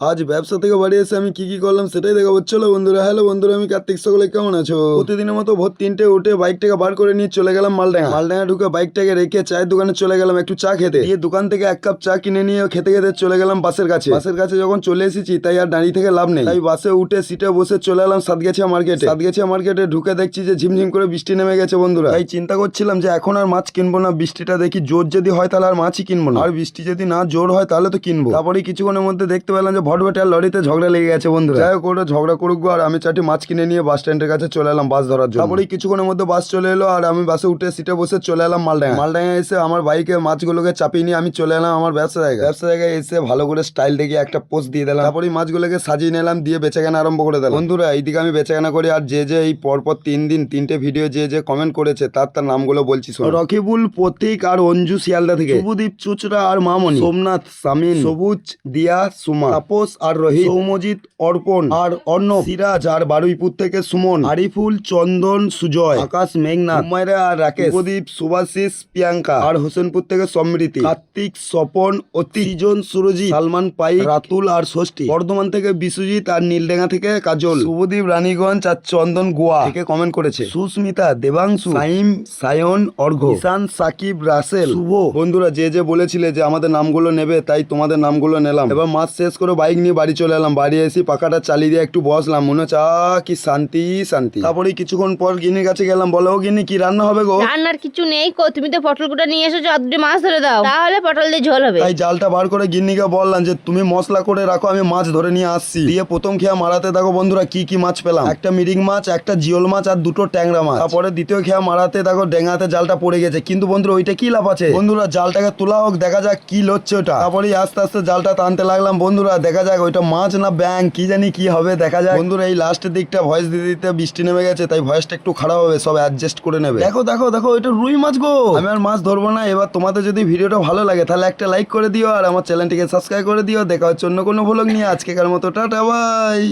আজ ব্যবসা থেকে বাড়ি এসে আমি কি করলাম সেটাই দেখাবো। চলো বন্ধুরা। হ্যালো বন্ধুরা, আমি কার্তিক। সকলে কেমন আছো? প্রতিদিনের মতো ভোর 3টে উঠে বাইকটাকে বার করে নিয়ে চলে গেলাম মালডাঙ্গা ঢুকে বাইকটাকে রেখে চায়ের দোকানে চলে গেলাম একটু চা খেতে। দিয়ে দোকান থেকে 1 কাপ চা কিনে নিয়ে খেতে খেতে চলে গেলাম বাসের কাছে যখন চলে এসেছি তাই আর দাঁড়িয়ে থেকে লাভ নেই, তাই বাসে উঠে সিটে বসে চলে এলাম সাতগাছিয়া মার্কেটে ঢুকে দেখছি যে ঝিমঝিম করে বৃষ্টি নেমে গেছে বন্ধুরা। তাই চিন্তা করছিলাম যে এখন আর মাছ কিনবো না, বৃষ্টিটা দেখি জোর যদি হয় তাহলে আর মাছই কিনবো না, আর বৃষ্টি যদি না জোর হয় তাহলে তো কিনবো। তারপরে কিছুক্ষণের মধ্যে দেখতে পেলাম যে ভটভটি আর লরিতে ঝগড়া লেগে গেছে বন্ধুরা। যাই হোক ওটা ঝগড়া করুক আর আমি চারটি মাছ কিনে নিয়ে বাস স্ট্যান্ডের কাছে চলে এলাম বাস ধরার জন্য। তারপরে কিছুক্ষণের মধ্যে বাস চলে এলো আর আমি বাসে উঠে সিটে বসে চলে এলাম মালডাঙ্গা এসে আমার বাইকে মাছগুলোকে চাপিয়ে নিয়ে আমি চলে এলাম আমার ব্যবসা জায়গায় এসে ভালো করে স্টাইল দেখে একটা পোস্ট দিয়ে দিলাম। তারপরে মাছগুলোকে সাজিয়ে নিলাম, দিয়ে বেচাকেনা আরম্ভ করে দিলাম বন্ধুরা। এইদিকে আমি বেচাকেনা করি আর যে এই পরপর 3 দিন 3টে ভিডিও যে কমেন্ট করেছে তার নামগুলো বলছি শোনো। রকিবুল, প্রতীক আর অঞ্জু শিয়ালদা থেকে, শুভদীপ চুচড়া আর মামনি, সোমনাথ, সামিন, সবুজ, দিয়া, সুমা, তাপস আর রোহিত, সৌমজিৎ, অর্পণ আর অর্ণব, সিরাজ আর বারুইপুর থেকে সুমন, আরিফুল, চন্দন, সুজয়, আকাশ, মেঘনাথ, হুমায়রা আর রাকেশ, প্রদীপ, সুভাশিস, প্রিয়াঙ্কা আর হোসেনপুর থেকে সমৃদ্ধি, কার্তিক, স্বপন, অতিজন, সুরজিৎ, সালমান, পাইক, রাতুল আর ষষ্ঠী, বর্ধমান থেকে বিশ্বজিৎ আর নীলডাঙ্গা থেকে কাজল, শুভদীপ রানীগঞ্জ আর চন্দন গোয়া থেকে কমেন্ট করেছে, সুস্মিতা, দেবাংশু, সাইম, সায়ন, অর্ঘ, ঈশান, সাকিব, রাসেল, শুভ। বন্ধুরা যে বলেছিলে যে আমাদের নামগুলো নেবে তাই তোমাদের নামগুলো নিলাম। এবার মাস শেষ করে বাইক নিয়ে বাড়ি চলে এলাম। বাড়ি এসে পাখাটা চালিয়ে দিয়ে একটু বসলাম, মনে হচ্ছে কি শান্তি। তারপরে কিছুক্ষণ পর গিনির কাছে গেলাম। বলো গিনি, কি রান্না হবে গো? রান্নার কিছু নেই কো, তুমি তো পটল কুটা নিয়ে এসেছো, আর দুটো মাছ ধরে দাও, তাহলে পটল দিয়ে ঝোল হবে। তাই জালটা বার করে গিন্নিকে বললাম যে তুমি মশলা করে রাখো, আমি মাছ ধরে নিয়ে আসছি। দিয়ে প্রথম খেয়া মারাতে দেখো বন্ধুরা কি মাছ পেলাম। একটা মিরিং মাছ, একটা জিওল মাছ আর 2টো ট্যাংরা মাছ। তারপরে দ্বিতীয় খেয়া মারাতে দেখো ডেঙ্গাতে জালটা পড়ে গেছে, কিন্তু বন্ধুরা ওইটা কি লাভ আছে? বন্ধুরা জালটাকে তোলা হোক, দেখা যাক কি লচ্ছে ওটা। তারপরে আস্তে আস্তে জালটা টানতে লাগলাম বন্ধুরা, দেখা যাক ওইটা মাছ না ব্যাং, কি জানি কি হবে, দেখা যাক। বন্ধুরা এই লাস্টের দিকটা ভয়েস দিতে বৃষ্টি নেমে গেছে, তাই ভয়েসটা একটু খারাপ হবে, সব অ্যাডজাস্ট করে নেবে। দেখো ওইটা রুই মাছ গো। আমি আর মাছ ধরবো না। এবার তোমাদের যদি ভিডিওটা ভালো লাগে তাহলে একটা লাইক করে দিও আর আমার চ্যানেলটিকে সাবস্ক্রাইব করে দিও। দেখা হচ্ছে অন্য কোনো ভ্লগ নিয়ে। আজকেকার মতো টাটা, বাই।